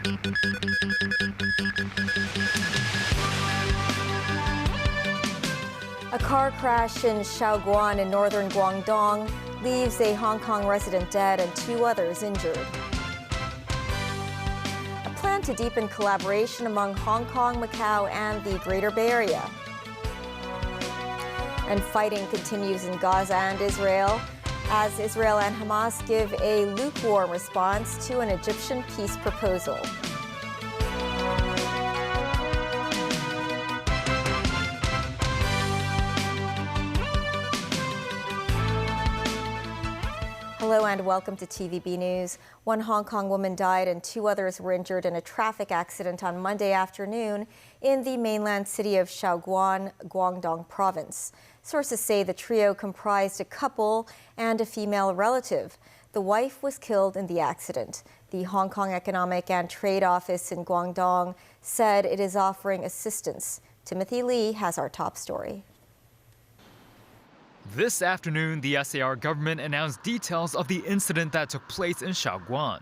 A car crash in Shaoguan in northern Guangdong leaves a Hong Kong resident dead and 2 others injured. A plan to deepen collaboration among Hong Kong, Macau, and the Greater Bay Area. And fighting continues in Gaza and Israel as Israel and Hamas give a lukewarm response to an Egyptian peace proposal. Hello and welcome to TVB News. 1 Hong Kong woman died and 2 others were injured in a traffic accident on Monday afternoon in the mainland city of Shaoguan, Guangdong province. Sources say the trio comprised a couple and a female relative. The wife was killed in the accident. The Hong Kong Economic and Trade Office in Guangdong said it is offering assistance. Timothy Lee has our top story. This afternoon, the SAR government announced details of the incident that took place in Shaoguan.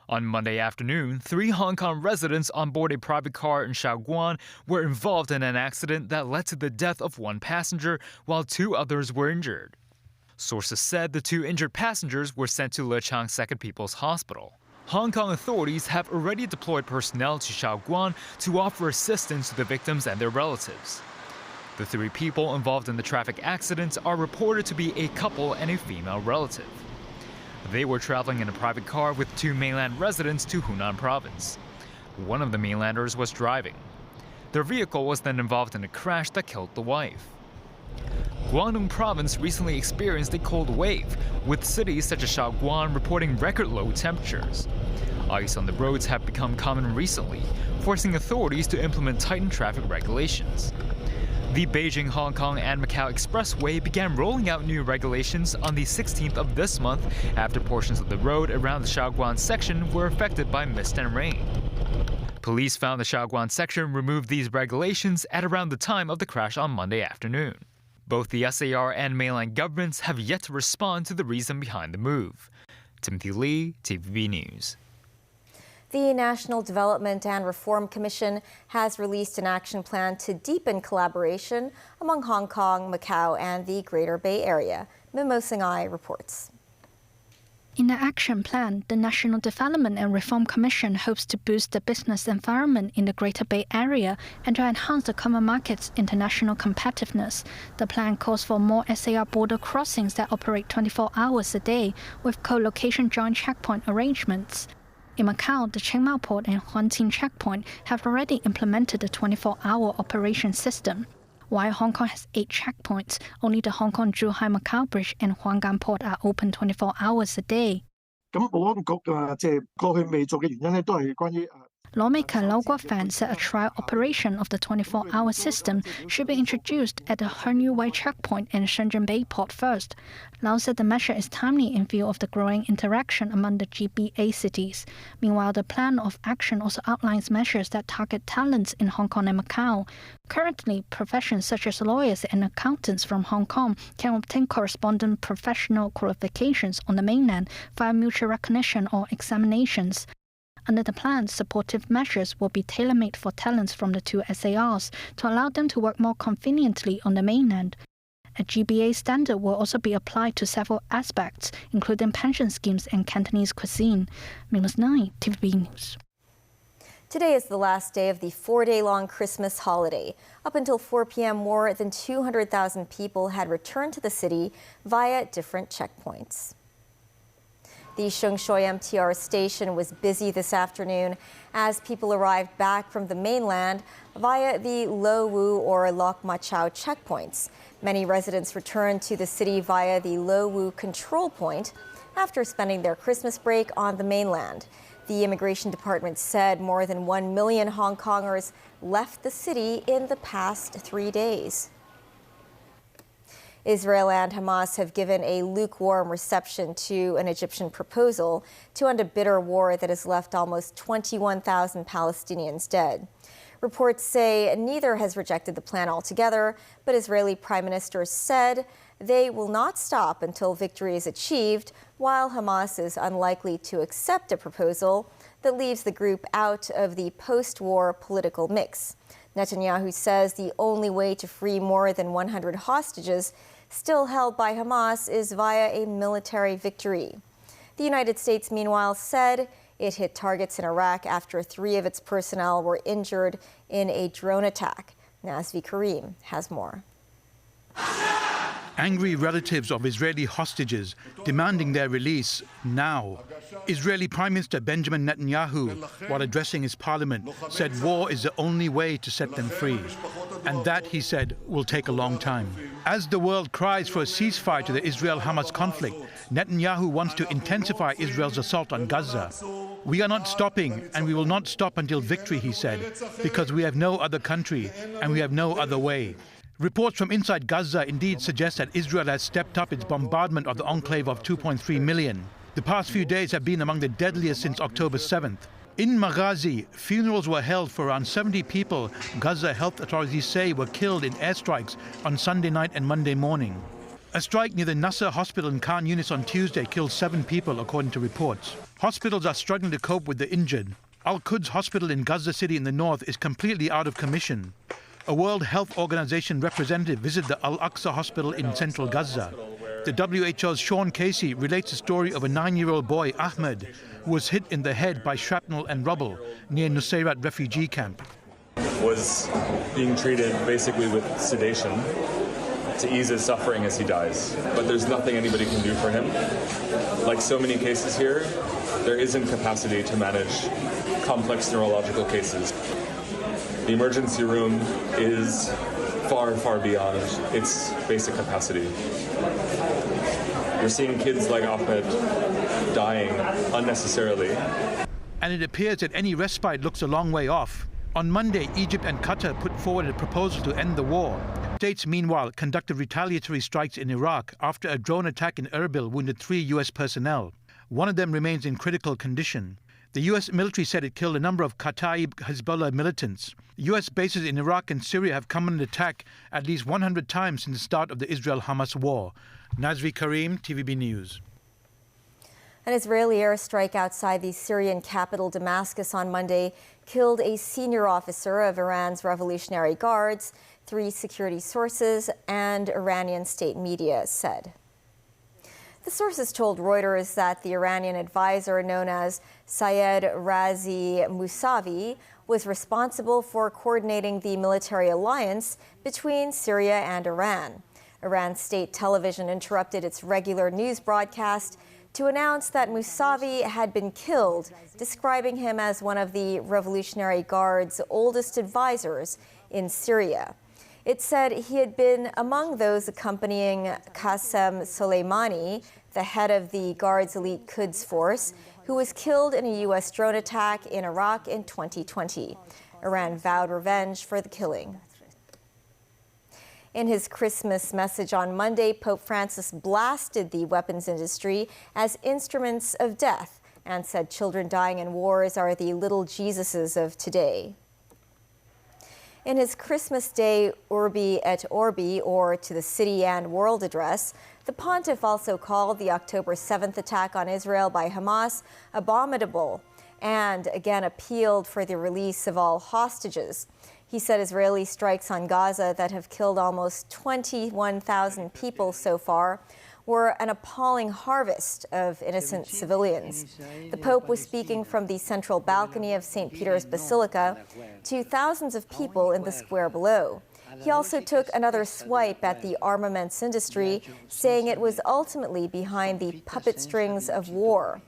On Monday afternoon, 3 Hong Kong residents on board a private car in Shaoguan were involved in an accident that led to the death of 1 passenger, while 2 others were injured. Sources said the 2 injured passengers were sent to Lechang Second People's Hospital. Hong Kong authorities have already deployed personnel to Shaoguan to offer assistance to the victims and their relatives. The 3 people involved in the traffic accident are reported to be a couple and a female relative. They were traveling in a private car with 2 mainland residents to Hunan province. One of the mainlanders was driving. Their vehicle was then involved in a crash that killed the wife. Guangdong province recently experienced a cold wave, with cities such as Shaoguan reporting record low temperatures. Ice on the roads have become common recently, forcing authorities to implement tightened traffic regulations. The Beijing-Hong Kong and Macau Expressway began rolling out new regulations on the 16th of this month after portions of the road around the Shaoguan section were affected by mist and rain. Police found the Shaoguan section removed these regulations at around the time of the crash on Monday afternoon. Both the SAR and mainland governments have yet to respond to the reason behind the move. Timothy Lee, TVB News. The National Development and Reform Commission has released an action plan to deepen collaboration among Hong Kong, Macau, and the Greater Bay Area. Mimo Singhai reports. In the action plan, the National Development and Reform Commission hopes to boost the business environment in the Greater Bay Area and to enhance the common market's international competitiveness. The plan calls for more SAR border crossings that operate 24 hours a day with co-location joint checkpoint arrangements. In Macau, the Chiang Mai Port and Huanqing checkpoint have already implemented the 24-hour operation system. While Hong Kong has 8 checkpoints, only the Hong Kong-Zhuhai-Macau Bridge and Huanggang Port are open 24 hours a day. Lawmaker Lau Guo-fan said a trial operation of the 24-hour system should be introduced at the Hern Yu Wai checkpoint and Shenzhen Bay port first. Lau said the measure is timely in view of the growing interaction among the GBA cities. Meanwhile, the plan of action also outlines measures that target talents in Hong Kong and Macau. Currently, professions such as lawyers and accountants from Hong Kong can obtain corresponding professional qualifications on the mainland via mutual recognition or examinations. Under the plan, supportive measures will be tailor-made for talents from the 2 SARs to allow them to work more conveniently on the mainland. A GBA standard will also be applied to several aspects, including pension schemes and Cantonese cuisine. Minus 9, TVB News. Today is the last day of the 4-day-long Christmas holiday. Up until 4 p.m., more than 200,000 people had returned to the city via different checkpoints. The Sheng Shui MTR station was busy this afternoon as people arrived back from the mainland via the Lo Wu or Lok Ma Chau checkpoints. Many residents returned to the city via the Lo Wu control point after spending their Christmas break on the mainland. The Immigration Department said more than 1 million Hong Kongers left the city in the past 3 days. Israel and Hamas have given a lukewarm reception to an Egyptian proposal to end a bitter war that has left almost 21,000 Palestinians dead. Reports say neither has rejected the plan altogether, but Israeli Prime Minister said they will not stop until victory is achieved, while Hamas is unlikely to accept a proposal that leaves the group out of the post-war political mix. Netanyahu says the only way to free more than 100 hostages still held by Hamas is via a military victory. The United States, meanwhile, said it hit targets in Iraq after 3 of its personnel were injured in a drone attack. Nazvi Karim has more. Angry relatives of Israeli hostages demanding their release now. Israeli Prime Minister Benjamin Netanyahu, while addressing his parliament, said war is the only way to set them free. And that, he said, will take a long time. As the world cries for a ceasefire to the Israel-Hamas conflict, Netanyahu wants to intensify Israel's assault on Gaza. We are not stopping, and we will not stop until victory, he said, because we have no other country and we have no other way. Reports from inside Gaza indeed suggest that Israel has stepped up its bombardment of the enclave of 2.3 million. The past few days have been among the deadliest since October 7th. In Maghazi, funerals were held for around 70 people Gaza health authorities say were killed in airstrikes on Sunday night and Monday morning. A strike near the Nasser hospital in Khan Yunis on Tuesday killed 7 people, according to reports. Hospitals are struggling to cope with the injured. Al-Quds Hospital in Gaza City in the north is completely out of commission. A World Health Organization representative visited the Al-Aqsa Hospital in central Gaza. The WHO's Sean Casey relates the story of a 9-year-old boy, Ahmed, who was hit in the head by shrapnel and rubble near Nusayrat refugee camp. Was being treated basically with sedation to ease his suffering as he dies. But there's nothing anybody can do for him. Like so many cases here, there isn't capacity to manage complex neurological cases. The emergency room is far, far beyond its basic capacity. You're seeing kids like Ahmed dying unnecessarily. And it appears that any respite looks a long way off. On Monday, Egypt and Qatar put forward a proposal to end the war. States, meanwhile, conducted retaliatory strikes in Iraq after a drone attack in Erbil wounded 3 U.S. personnel. One of them remains in critical condition. The U.S. military said it killed a number of Kataib Hezbollah militants. U.S. bases in Iraq and Syria have come under attack at least 100 times since the start of the Israel-Hamas war. Nazvi Karim, TVB News. An Israeli airstrike outside the Syrian capital Damascus on Monday killed a senior officer of Iran's Revolutionary Guards, 3 security sources and Iranian state media said. The sources told Reuters that the Iranian advisor known as Sayed Razi Mousavi was responsible for coordinating the military alliance between Syria and Iran. Iran's state television interrupted its regular news broadcast to announce that Mousavi had been killed, describing him as one of the Revolutionary Guard's oldest advisors in Syria. It said he had been among those accompanying Qasem Soleimani, the head of the Guard's elite Quds force, who was killed in a U.S. drone attack in Iraq in 2020. Iran vowed revenge for the killing. In his Christmas message on Monday, Pope Francis blasted the weapons industry as instruments of death and said children dying in wars are the little Jesuses of today. In his Christmas Day Urbi et Orbi, or to the city and world address, the pontiff also called the October 7th attack on Israel by Hamas abominable and again appealed for the release of all hostages. He said Israeli strikes on Gaza that have killed almost 21,000 people so far were an appalling harvest of innocent civilians. The Pope was speaking from the central balcony of St. Peter's Basilica to thousands of people in the square below. He also took another swipe at the armaments industry, saying it was ultimately behind the puppet strings of war.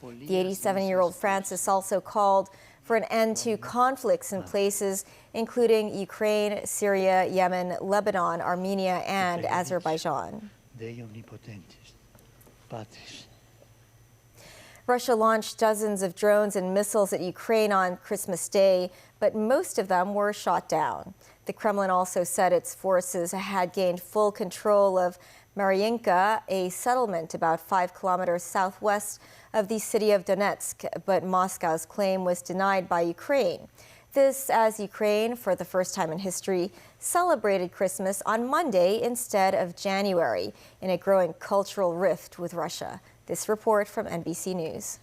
The 87-year-old Francis also called for an end to conflicts in places including Ukraine, Syria, Yemen, Lebanon, Armenia, and Azerbaijan. Russia launched dozens of drones and missiles at Ukraine on Christmas Day, but most of them were shot down. The Kremlin also said its forces had gained full control of Mariinka, a settlement about 5 kilometers southwest of the city of Donetsk, but Moscow's claim was denied by Ukraine. This as Ukraine, for the first time in history, celebrated Christmas on Monday instead of January, in a growing cultural rift with Russia. This report from NBC News.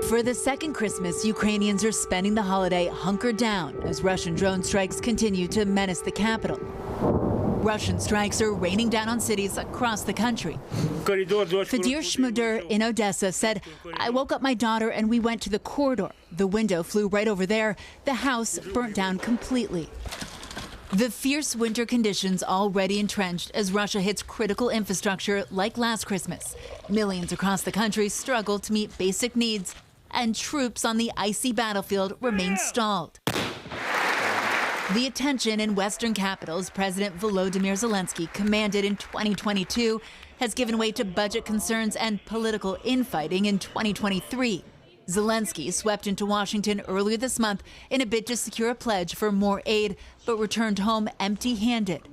For the second Christmas, Ukrainians are spending the holiday hunkered down as Russian drone strikes continue to menace the capital. Russian strikes are raining down on cities across the country. Fadir Shmuder in Odessa said, "I woke up my daughter and we went to the corridor. The window flew right over there. The house burnt down completely." The fierce winter conditions already entrenched as Russia hits critical infrastructure like last Christmas. Millions across the country struggle to meet basic needs, and troops on the icy battlefield remain stalled. The attention in Western capitals President Volodymyr Zelensky commanded in 2022 has given way to budget concerns and political infighting in 2023. Zelensky swept into Washington earlier this month in a bid to secure a pledge for more aid, but returned home empty-handed.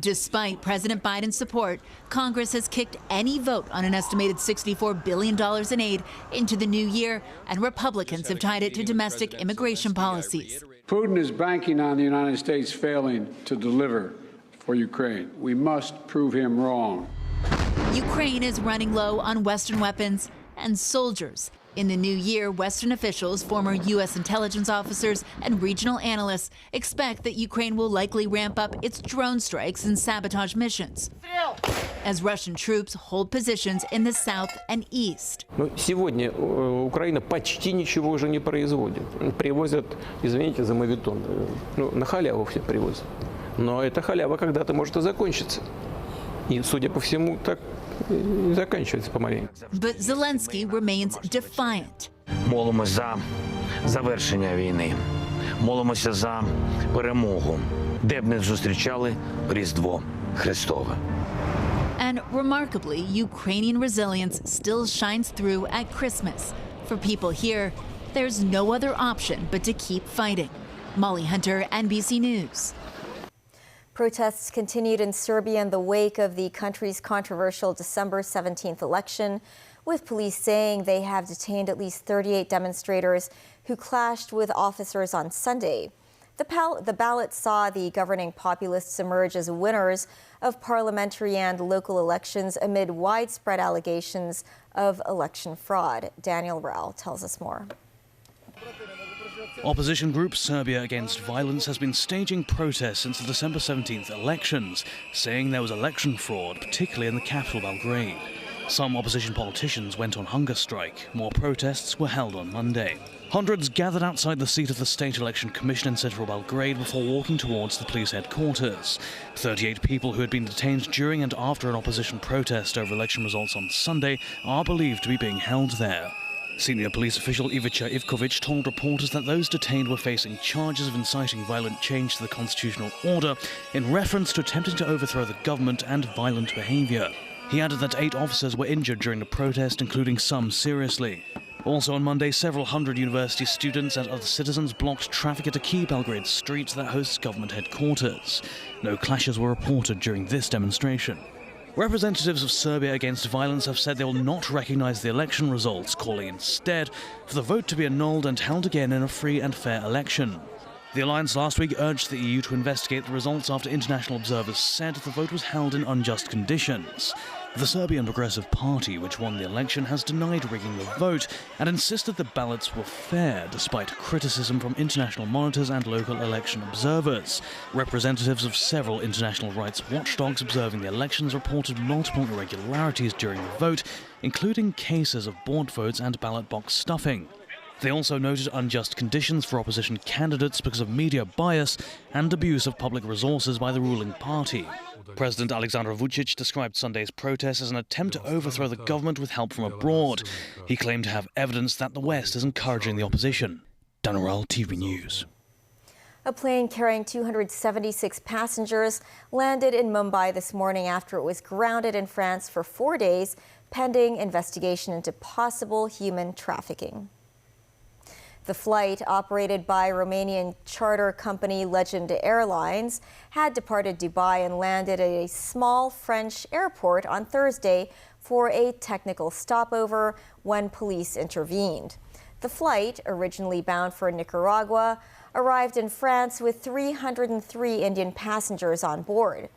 Despite President Biden's support, Congress has kicked any vote on an estimated $64 billion in aid into the new year, and Republicans have tied it to domestic immigration policies. Putin is banking on the United States failing to deliver for Ukraine. We must prove him wrong. Ukraine is running low on Western weapons and soldiers. In the new year, Western officials, former U.S. intelligence officers, and regional analysts expect that Ukraine will likely ramp up its drone strikes and sabotage missions as Russian troops hold positions in the south and east. Сегодня Украина почти ничего уже не производит. Привозят, извините за моветон, на халяву все привозят. Но эта халява когда-то может и закончиться. И, судя по всему, так и заканчивается помаленьку. But Zelensky remains defiant. Молимося за завершення війни. Молимося за перемогу, де б не зустрічали Різдво Христове. And remarkably, Ukrainian resilience still shines through at Christmas. For people here, there's no other option but to keep fighting. Molly Hunter, NBC News. Protests continued in Serbia in the wake of the country's controversial December 17th election, with police saying they have detained at least 38 demonstrators who clashed with officers on Sunday. The ballot saw the governing populists emerge as winners of parliamentary and local elections amid widespread allegations of election fraud. Daniel Rao tells us more. Opposition group Serbia Against Violence has been staging protests since the December 17th elections, saying there was election fraud, particularly in the capital Belgrade. Some opposition politicians went on hunger strike. More protests were held on Monday. Hundreds gathered outside the seat of the State Election Commission in central Belgrade before walking towards the police headquarters. 38 people who had been detained during and after an opposition protest over election results on Sunday are believed to be being held there. Senior police official Ivica Ivkovic told reporters that those detained were facing charges of inciting violent change to the constitutional order in reference to attempting to overthrow the government and violent behaviour. He added that 8 officers were injured during the protest, including some seriously. Also on Monday, several hundred university students and other citizens blocked traffic at a key Belgrade street that hosts government headquarters. No clashes were reported during this demonstration. Representatives of Serbia Against Violence have said they will not recognise the election results, calling instead for the vote to be annulled and held again in a free and fair election. The alliance last week urged the EU to investigate the results after international observers said the vote was held in unjust conditions. The Serbian Progressive Party, which won the election, has denied rigging the vote and insisted the ballots were fair, despite criticism from international monitors and local election observers. Representatives of several international rights watchdogs observing the elections reported multiple irregularities during the vote, including cases of bought votes and ballot box stuffing. They also noted unjust conditions for opposition candidates because of media bias and abuse of public resources by the ruling party. President Alexander Vučić described Sunday's protest as an attempt to overthrow the government with help from abroad. He claimed to have evidence that the West is encouraging the opposition. Danaral TV News. A plane carrying 276 passengers landed in Mumbai this morning after it was grounded in France for 4 days, pending investigation into possible human trafficking. The flight, operated by Romanian charter company Legend Airlines, had departed Dubai and landed at a small French airport on Thursday for a technical stopover when police intervened. The flight, originally bound for Nicaragua, arrived in France with 303 Indian passengers on board.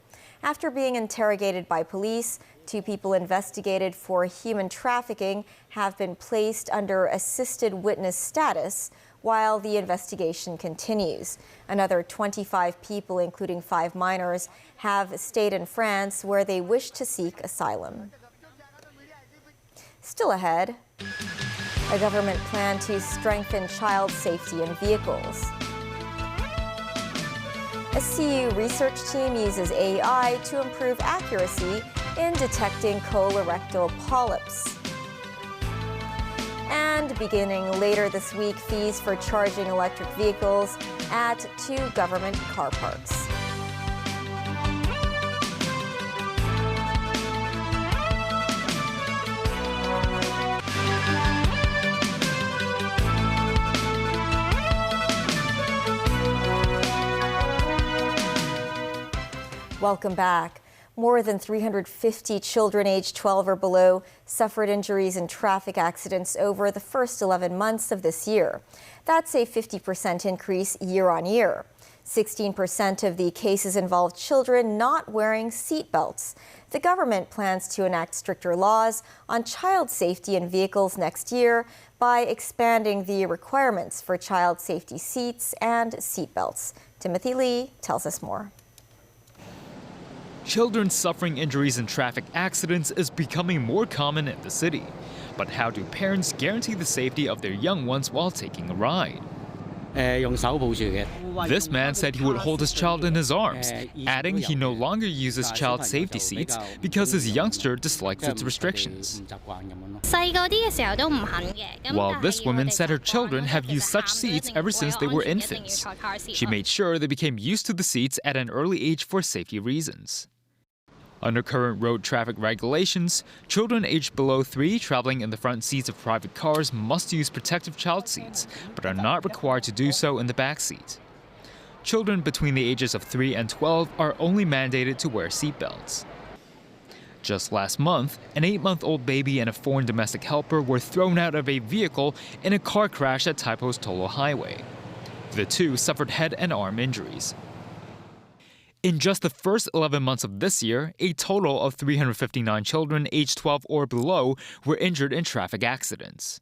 After being interrogated by police, 2 people investigated for human trafficking have been placed under assisted witness status while the investigation continues. Another 25 people, including 5 minors, have stayed in France where they wish to seek asylum. Still ahead, a government plan to strengthen child safety in vehicles. A CU research team uses AI to improve accuracy in detecting colorectal polyps. And beginning later this week, fees for charging electric vehicles at 2 government car parks. Welcome back. More than 350 children aged 12 or below suffered injuries in traffic accidents over the first 11 months of this year. That's a 50% increase year on year. 16% of the cases involved children not wearing seat belts. The government plans to enact stricter laws on child safety in vehicles next year by expanding the requirements for child safety seats and seat belts. Timothy Lee tells us more. Children suffering injuries in traffic accidents is becoming more common in the city. But how do parents guarantee the safety of their young ones while taking a ride? This man said he would hold his child in his arms, adding he no longer uses child safety seats because his youngster dislikes its restrictions. While this woman said her children have used such seats ever since they were infants. She made sure they became used to the seats at an early age for safety reasons. Under current road traffic regulations, children aged below 3 traveling in the front seats of private cars must use protective child seats, but are not required to do so in the back seat. Children between the ages of 3 and 12 are only mandated to wear seatbelts. Just last month, an 8-month-old baby and a foreign domestic helper were thrown out of a vehicle in a car crash at Taipo's Tolo Highway. The 2 suffered head and arm injuries. In just the first 11 months of this year, a total of 359 children aged 12 or below were injured in traffic accidents.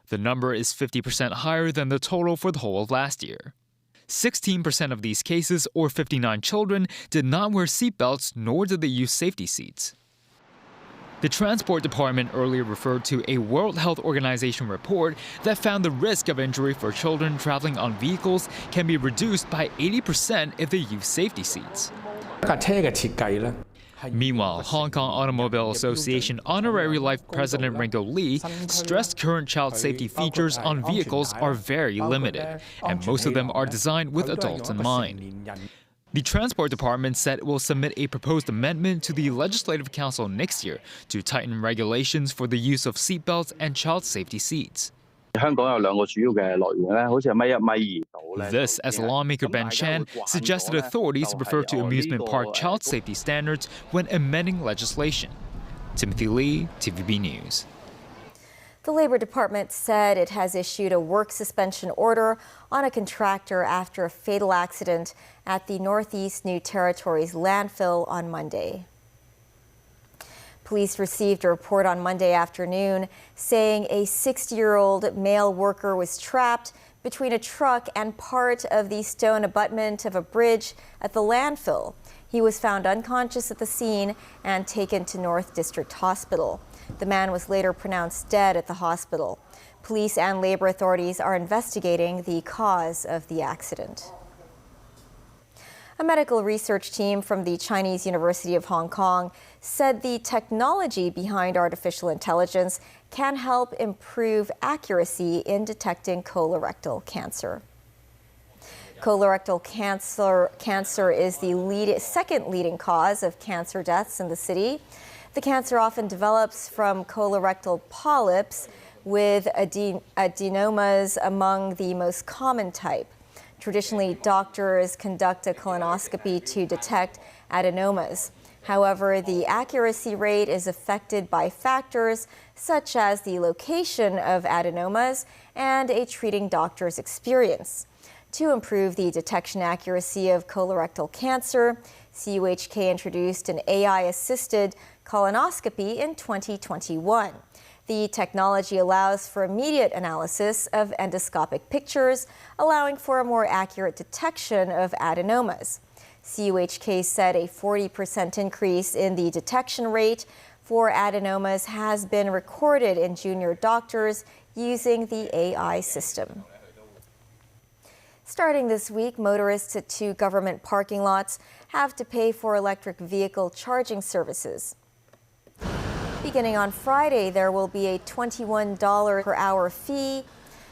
The number is 50% higher than the total for the whole of last year. 16% of these cases, or 59 children, did not wear seatbelts nor did they use safety seats. The Transport Department earlier referred to a World Health Organization report that found the risk of injury for children traveling on vehicles can be reduced by 80% if they use safety seats. Meanwhile, Hong Kong Automobile Association Honorary Life President Ringo Lee stressed current child safety features on vehicles are very limited, and most of them are designed with adults in mind. The Transport Department said it will submit a proposed amendment to the Legislative Council next year to tighten regulations for the use of seatbelts and child safety seats. This, as lawmaker Ben Chan suggested authorities refer to amusement park child safety standards when amending legislation. Timothy Lee, TVB News. The Labor Department said it has issued a work suspension order on a contractor after a fatal accident at the Northeast New Territories landfill on Monday. Police received a report on Monday afternoon saying a 60-year-old male worker was trapped between a truck and part of the stone abutment of a bridge at the landfill. He was found unconscious at the scene and taken to North District Hospital. The man was later pronounced dead at the hospital. Police and labor authorities are investigating the cause of the accident. A medical research team from the Chinese University of Hong Kong said the technology behind artificial intelligence can help improve accuracy in detecting colorectal cancer. Colorectal cancer is the second leading cause of cancer deaths in the city. The cancer often develops from colorectal polyps, with adenomas among the most common type. Traditionally, doctors conduct a colonoscopy to detect adenomas. However, the accuracy rate is affected by factors such as the location of adenomas and a treating doctor's experience. To improve the detection accuracy of colorectal cancer, CUHK introduced an AI-assisted colonoscopy in 2021. The technology allows for immediate analysis of endoscopic pictures, allowing for a more accurate detection of adenomas. CUHK said a 40% increase in the detection rate for adenomas has been recorded in junior doctors using the AI system. Starting this week, motorists at 2 government parking lots have to pay for electric vehicle charging services. Beginning on Friday, there will be a $21 per hour fee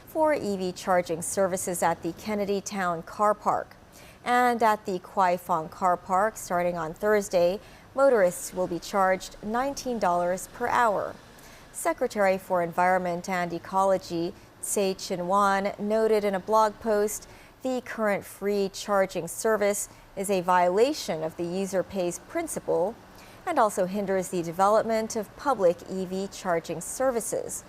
for EV charging services at the Kennedy Town Car Park. And at the Kwai Fong Car Park, starting on Thursday, motorists will be charged $19 per hour. Secretary for Environment and Ecology, Tsai Chin-wan, noted in a blog post, the current free charging service is a violation of the user pays principle and also hinders the development of public EV charging services.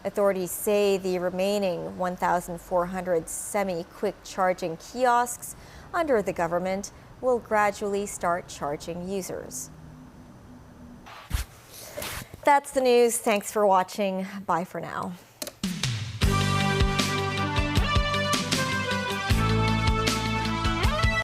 Authorities say the remaining 1,400 semi-quick charging kiosks under the government will gradually start charging users. That's the news. Thanks for watching. Bye for now.